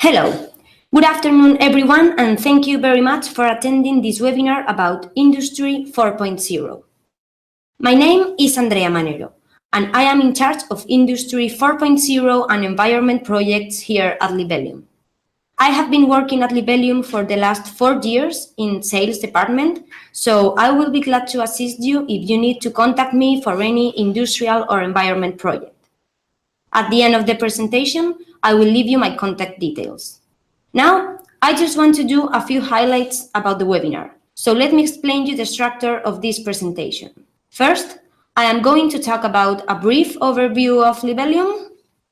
Hello, good afternoon everyone, and thank you very much for attending this webinar about Industry 4.0. My name is Andrea Manero, and I am in charge of Industry 4.0 and environment projects here at Libelium. I have been working at Libelium for the last 4 years in sales department, so I will be glad to assist you if you need to contact me for any industrial or environment project. At the end of the presentation, I will leave you my contact details. Now, I just want to do a few highlights about the webinar. So let me explain you the structure of this presentation. First, I am going to talk about a brief overview of Libelium.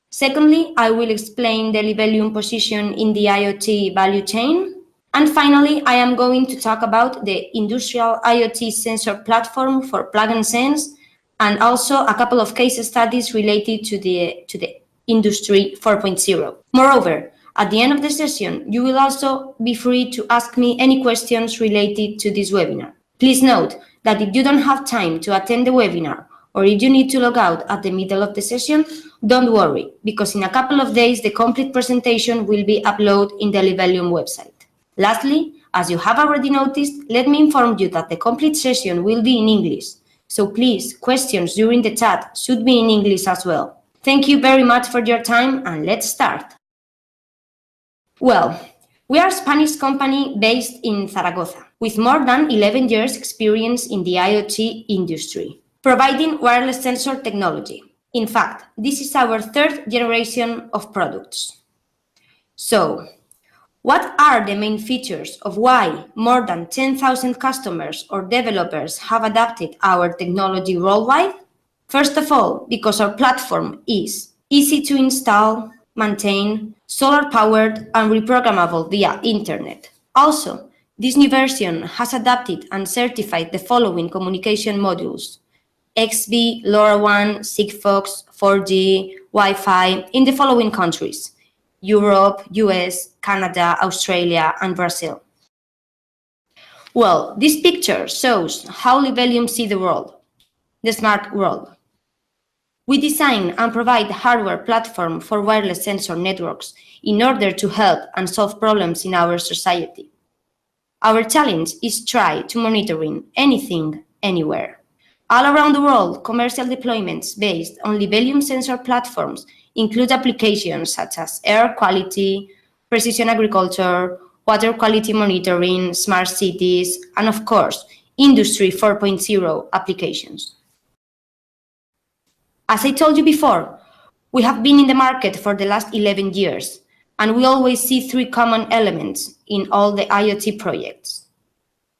Secondly, I will explain the Libelium position in the IoT value chain. And finally, I am going to talk about the Industrial IoT sensor platform for plug and sense, and also a couple of case studies related to the Industry 4.0. Moreover, at the end of the session, you will also be free to ask me any questions related to this webinar. Please note that if you don't have time to attend the webinar, or if you need to log out at the middle of the session, don't worry, because in a couple of days, the complete presentation will be uploaded in the Libelium website. Lastly, as you have already noticed, let me inform you that the complete session will be in English. So please, questions during the chat should be in English as well. Thank you very much for your time, and let's start. Well, we are a Spanish company based in Zaragoza, with more than 11 years experience in the IoT industry, providing wireless sensor technology. In fact, this is our third generation of products. So, what are the main features of why more than 10,000 customers or developers have adopted our technology worldwide? First of all, because our platform is easy to install, maintain, solar-powered, and reprogrammable via internet. Also, this new version has adapted and certified the following communication modules: XB, LoRaWAN, Sigfox, 4G, Wi-Fi in the following countries: Europe, US, Canada, Australia, and Brazil. Well, this picture shows how Libelium sees the world, the smart world. We design and provide a hardware platform for wireless sensor networks in order to help and solve problems in our society. Our challenge is try to monitoring anything, anywhere. All around the world, commercial deployments based on Libelium sensor platforms include applications such as air quality, precision agriculture, water quality monitoring, smart cities, and of course, Industry 4.0 applications. As I told you before, we have been in the market for the last 11 years, and we always see 3 common elements in all the IoT projects: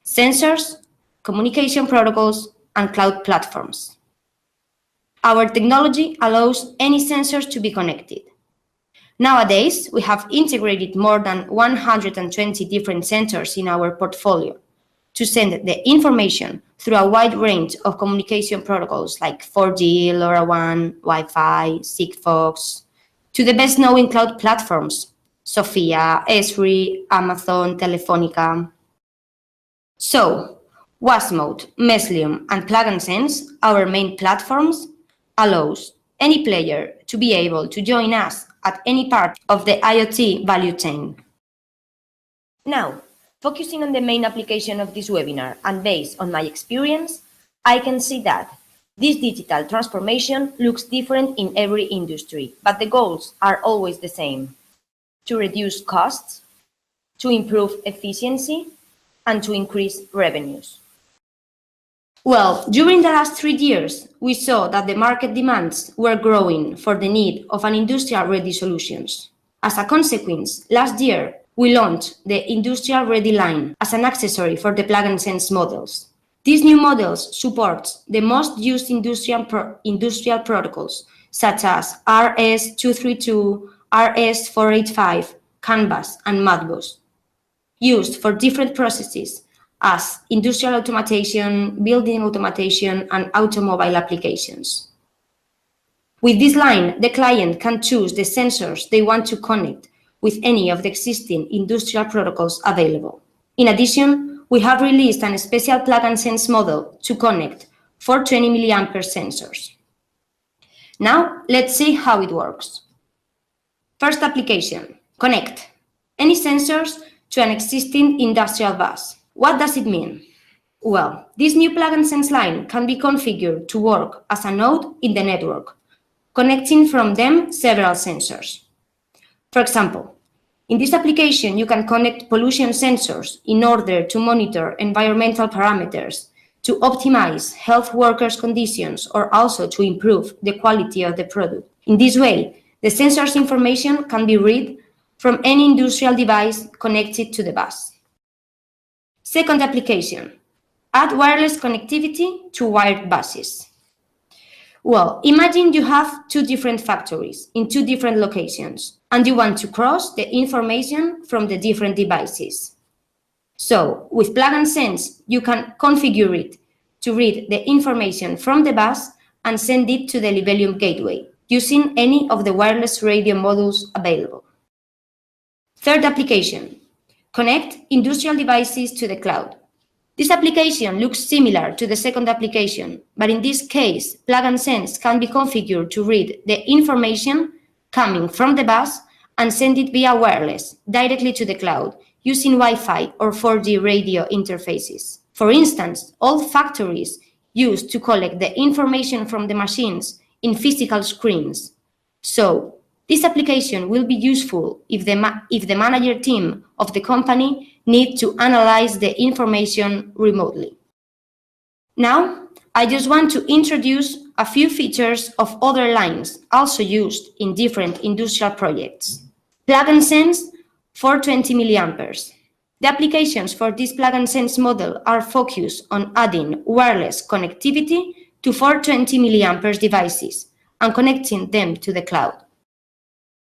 sensors, communication protocols, and cloud platforms. Our technology allows any sensors to be connected. Nowadays, we have integrated more than 120 different sensors in our portfolio to send the information through a wide range of communication protocols like 4G, LoRaWAN, Wi-Fi, Sigfox, to the best-known cloud platforms: Sophia, Esri, Amazon, Telefonica. So, Wasmode, Meslium, and Plug and Sense, our main platforms, allows any player to be able to join us at any part of the IoT value chain. Now, focusing on the main application of this webinar and based on my experience, I can see that this digital transformation looks different in every industry, but the goals are always the same: to reduce costs, to improve efficiency, and to increase revenues. Well, during the last 3 years, we saw that the market demands were growing for the need of an industrial-ready solutions. As a consequence, last year, we launched the industrial-ready line as an accessory for the plug and sense models. These new models support the most used industrial protocols, such as RS-232, RS-485, Canvas, and Modbus, used for different processes as industrial automation, building automation, and automobile applications. With this line, the client can choose the sensors they want to connect with any of the existing industrial protocols available. In addition, we have released a special plug and sense model to connect 420 mA sensors. Now, let's see how it works. First application, connect. any sensors to an existing industrial bus. What does it mean? Well, this new plug and sense line can be configured to work as a node in the network, connecting from them several sensors. For example, in this application, you can connect pollution sensors in order to monitor environmental parameters, to optimize health workers' conditions, or also to improve the quality of the product. In this way, the sensor's information can be read from any industrial device connected to the bus. Second application, add wireless connectivity to wired buses. Well, imagine you have two different factories in two different locations, and you want to cross the information from the different devices. So, with Plug and Sense, you can configure it to read the information from the bus and send it to the Libelium gateway, using any of the wireless radio modules available. Third application, connect industrial devices to the cloud. This application looks similar to the second application, but in this case, Plug and Sense can be configured to read the information coming from the bus and send it via wireless directly to the cloud using Wi-Fi or 4G radio interfaces. For instance, all factories used to collect the information from the machines in physical screens. So, this application will be useful if the manager team of the company need to analyze the information remotely. Now, I just want to introduce a few features of other lines also used in different industrial projects. Plug and Sense 420 milliamperes. The applications for this Plug and Sense model are focused on adding wireless connectivity to 420 milliamperes devices and connecting them to the cloud.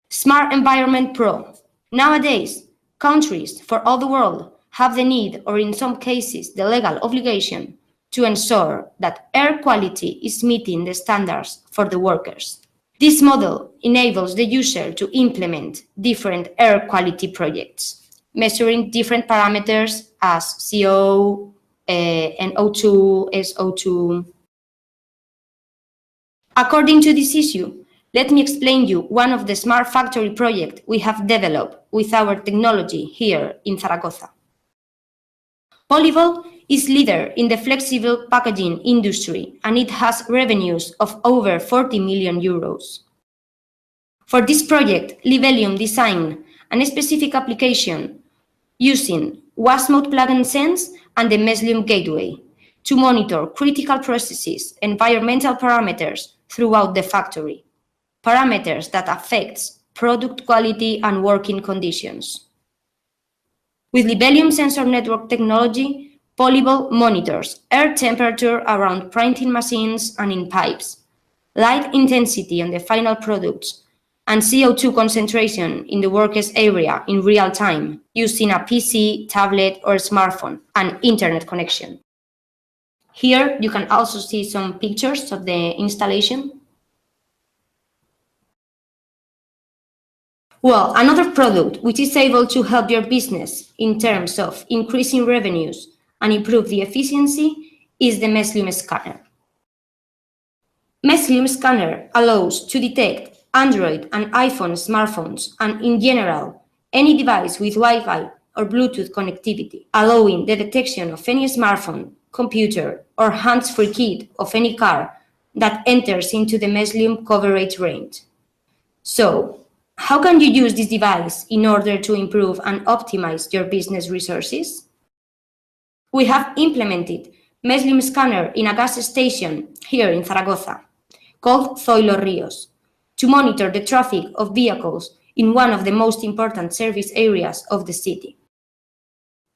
Smart Environment Pro. Nowadays, countries for all the world have the need, or in some cases, the legal obligation, to ensure that air quality is meeting the standards for the workers. This model enables the user to implement different air quality projects, measuring different parameters as CO, NO2, SO2. According to this issue, let me explain you one of the smart factory projects we have developed with our technology here in Zaragoza. Polyvolt is leader in the flexible packaging industry, and it has revenues of over 40 million euros. For this project, Libelium designed a specific application using WASMode Plug and Sense and the Meslium gateway to monitor critical processes, environmental parameters throughout the factory, parameters that affects product quality and working conditions. With Libelium sensor network technology, Polyvolt monitors air temperature around printing machines and in pipes, light intensity on the final products, and CO2 concentration in the workers' area in real time using a PC, tablet, or smartphone and internet connection. Here you can also see some pictures of the installation. Well, another product which is able to help your business in terms of increasing revenues and improve the efficiency is the Meslium scanner. Meslium scanner allows to detect Android and iPhone smartphones and, in general, any device with Wi-Fi or Bluetooth connectivity, allowing the detection of any smartphone, computer, or hands-free kit of any car that enters into the Meslium coverage range. So, how can you use this device in order to improve and optimize your business resources? We have implemented Meslium scanner in a gas station here in Zaragoza, called Zoilo Ríos, to monitor the traffic of vehicles in one of the most important service areas of the city.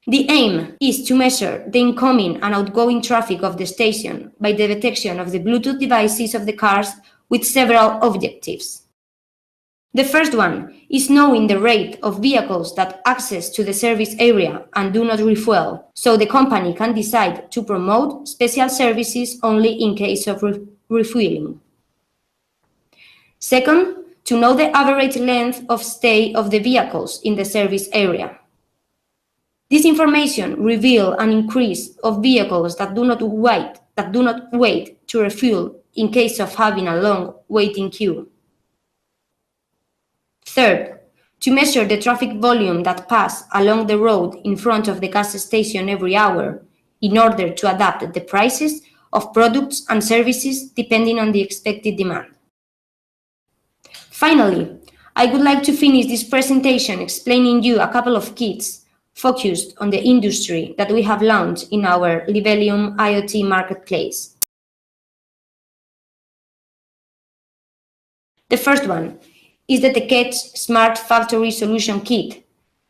The aim is to measure the incoming and outgoing traffic of the station by the detection of the Bluetooth devices of the cars with several objectives. The first one is knowing the rate of vehicles that access to the service area and do not refuel, so the company can decide to promote special services only in case of refueling. Second, to know the average length of stay of the vehicles in the service area. This information reveals an increase of vehicles that do not wait to refuel in case of having a long waiting queue. Third, to measure the traffic volume that pass along the road in front of the gas station every hour in order to adapt the prices of products and services depending on the expected demand. Finally, I would like to finish this presentation explaining you a couple of kits focused on the industry that we have launched in our Libelium IoT marketplace. The first one is the Teketch Smart Factory Solution Kit,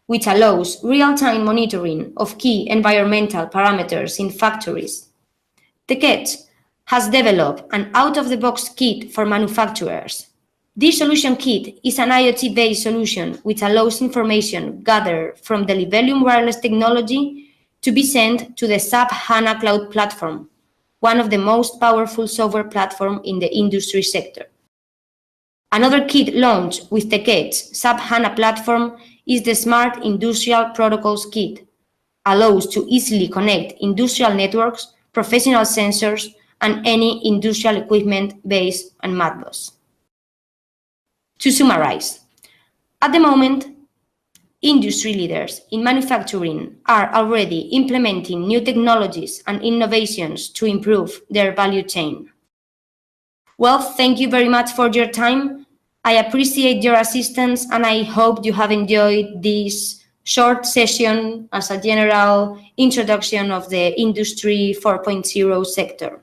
which allows real-time monitoring of key environmental parameters in factories. Teketch has developed an out-of-the-box kit for manufacturers. This solution kit is an IoT-based solution which allows information gathered from the Libelium wireless technology to be sent to the SAP HANA Cloud platform, one of the most powerful software platforms in the industry sector. Another kit launched with Teketch SAP HANA platform is the Smart Industrial Protocols Kit. Allows to easily connect industrial networks, professional sensors, and any industrial equipment based on Modbus. To summarize, at the moment, industry leaders in manufacturing are already implementing new technologies and innovations to improve their value chain. Well, thank you very much for your time. I appreciate your assistance and I hope you have enjoyed this short session as a general introduction of the Industry 4.0 sector.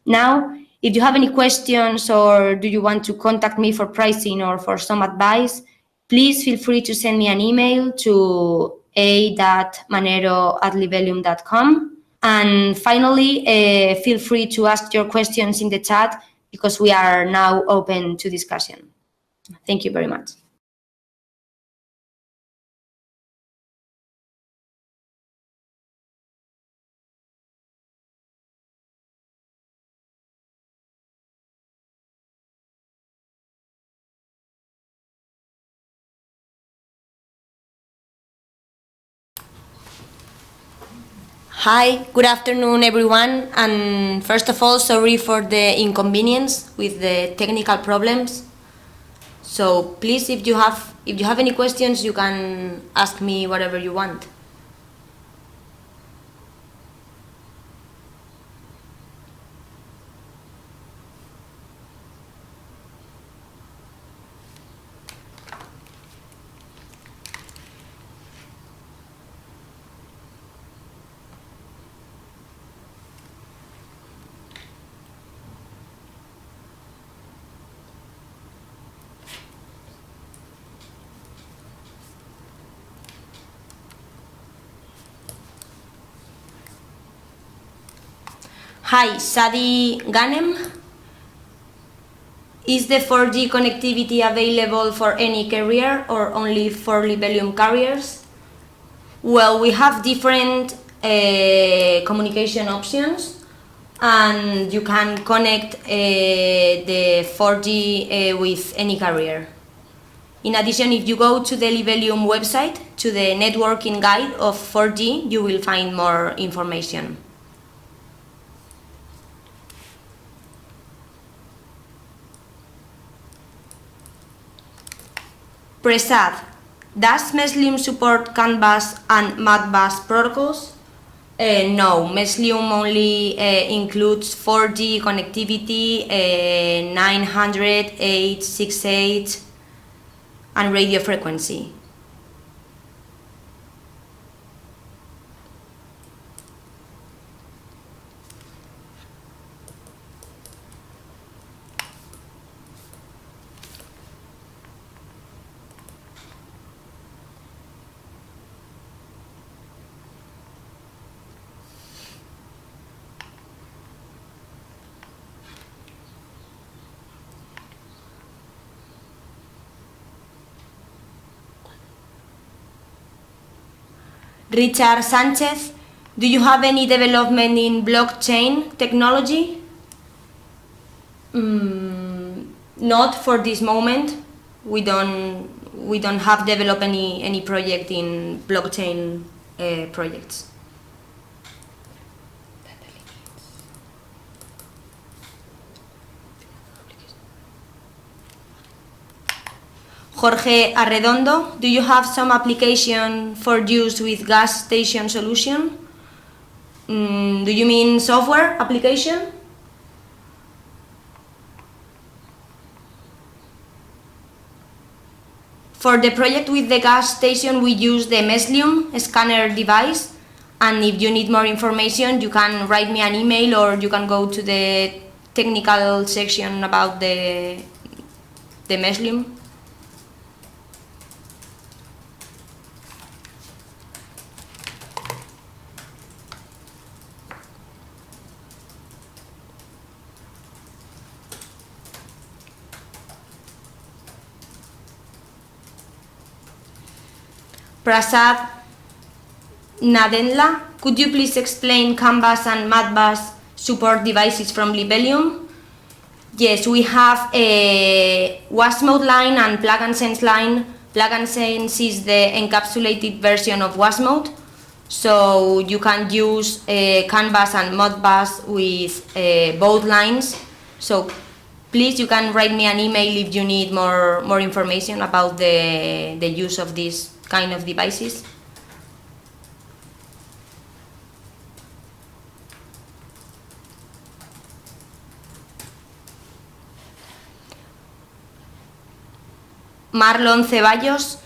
Now, if you have any questions or do you want to contact me for pricing or for some advice, please feel free to send me an email to a.manero@libelium.com. And finally, feel free to ask your questions in the chat because we are now open to discussion. Thank you very much. Hi, good afternoon everyone, and first of all, sorry for the inconvenience with the technical problems. So please, if you have any questions, you can ask me whatever you want. Hi, Sadi Ganem. Is the 4G connectivity available for any carrier or only for Libelium carriers? Well, we have different communication options and you can connect the 4G with any carrier. In addition, if you go to the Libelium website, to the networking guide of 4G, you will find more information. Prasad, does Meslium support CAN bus and Modbus protocols? No, Meslium only includes 4G connectivity, 900, 868, and radio frequency. Richard Sanchez, do you have any development in blockchain technology? Not for this moment. We don't have developed any project in blockchain projects. Jorge Arredondo, do you have some application for use with gas station solution? Do you mean software application? For the project with the gas station, we use the Libelium scanner device, and if you need more information, you can write me an email or you can go to the technical section about the Libelium. Prasad Nadenla, could you please explain Canvas and Modbus support devices from Libelium? Yes, we have a WAS mode line and plug and sense line. Plug and sense is the encapsulated version of WAS mode, so you can use Canvas and Modbus with both lines. So please, you can write me an email if you need more information about the use of these kind of devices. Marlon Ceballos,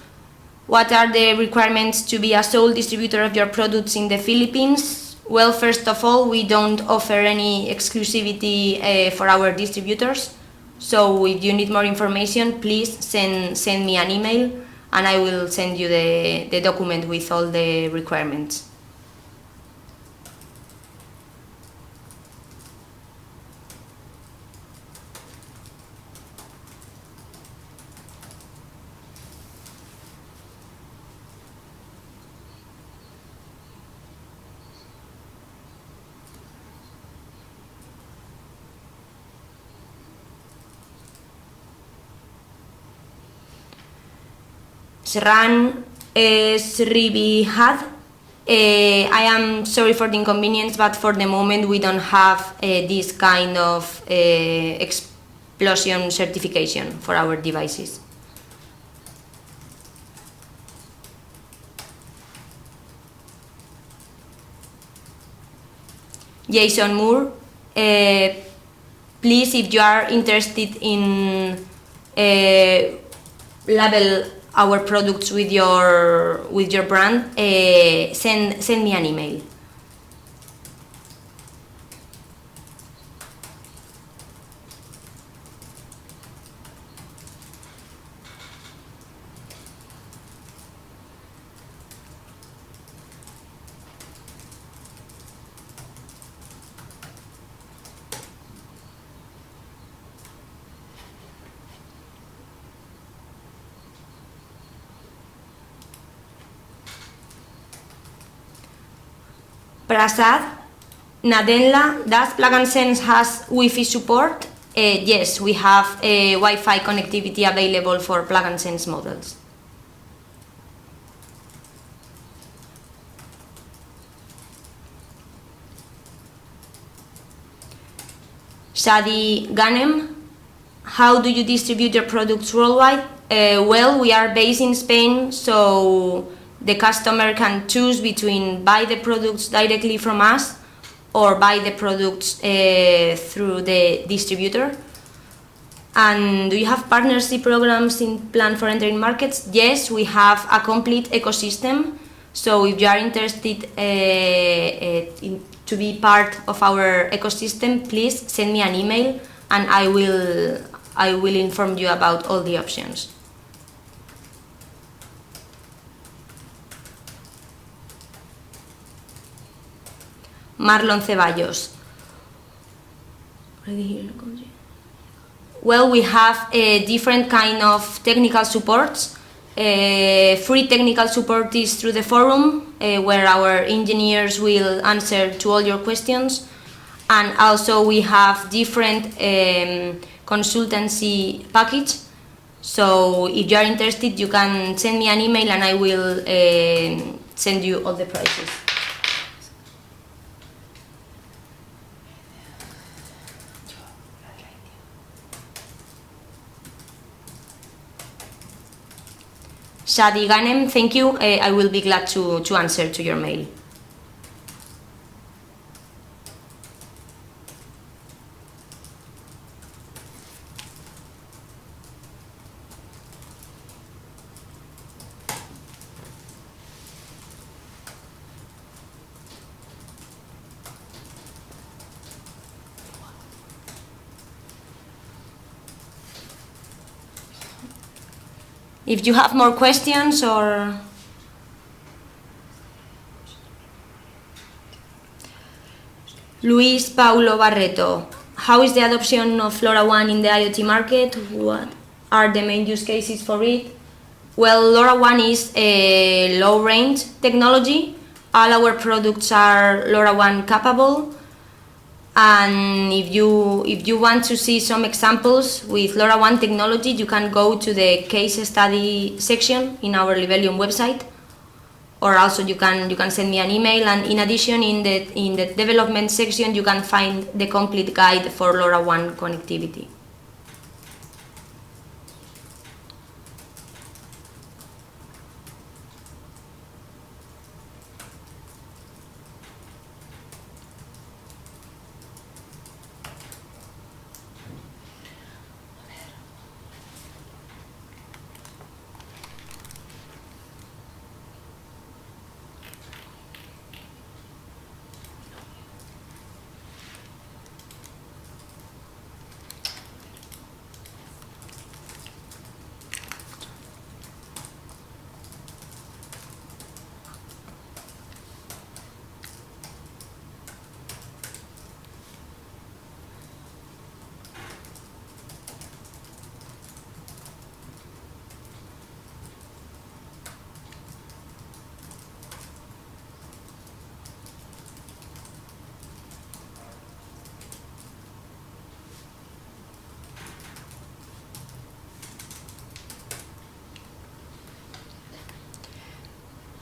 what are the requirements to be a sole distributor of your products in the Philippines? Well, first of all, we don't offer any exclusivity for our distributors. So if you need more information, please send me an email and I will send you the document with all the requirements. Sran Sribihad, I am sorry for the inconvenience, but for the moment we don't have this kind of explosion certification for our devices. Jason Moore, please, if you are interested in label our products with your brand, send me an email. Prasad Nadenla, does Plug and Sense has Wi-Fi support? Yes, we have Wi-Fi connectivity available for Plug and Sense models. Shadi Ganem, how do you distribute your products worldwide? Well, we are based in Spain, so the customer can choose between buy the products directly from us or buy the products through the distributor. And do you have partnership programs in plan for entering markets? Yes, we have a complete ecosystem. So if you are interested to be part of our ecosystem, please send me an email and I will inform you about all the options. Marlon Ceballos. Well, we have different kind of technical supports. Free technical support is through the forum, where our engineers will answer to all your questions. And also we have different consultancy package. So if you are interested, you can send me an email and I will send you all the prices. Shadi Ganem, thank you. I will be glad to answer to your mail. If you have more questions or... Luis Paulo Barreto, how is the adoption of LoRaWAN in the IoT market? What are the main use cases for it? Well, LoRaWAN is a low-range technology. All our products are LoRaWAN capable. And if you want to see some examples with LoRaWAN technology, you can go to the case study section in our Libelium website, or also you can send me an email. And in addition, in the development section, you can find the complete guide for LoRaWAN connectivity.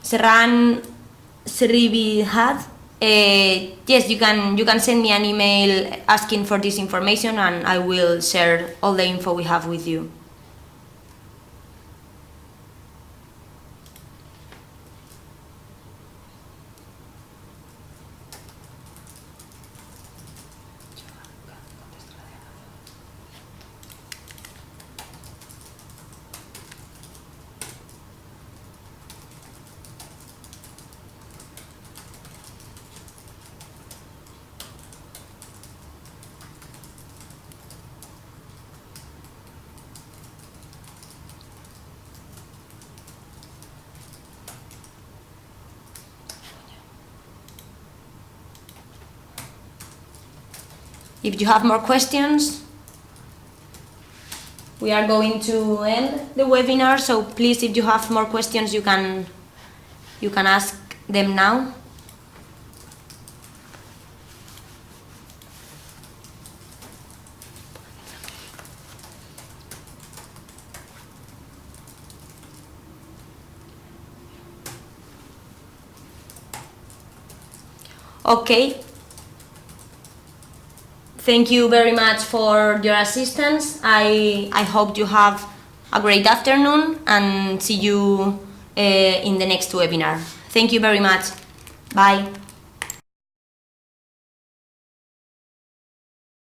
Serran Sribihad, yes, you can send me an email asking for this information, and I will share all the info we have with you. If you have more questions, we are going to end the webinar, so please, if you have more questions, you can ask them now. Okay. Thank you very much for your assistance. I hope you have a great afternoon, and see you in the next webinar. Thank you very much. Bye.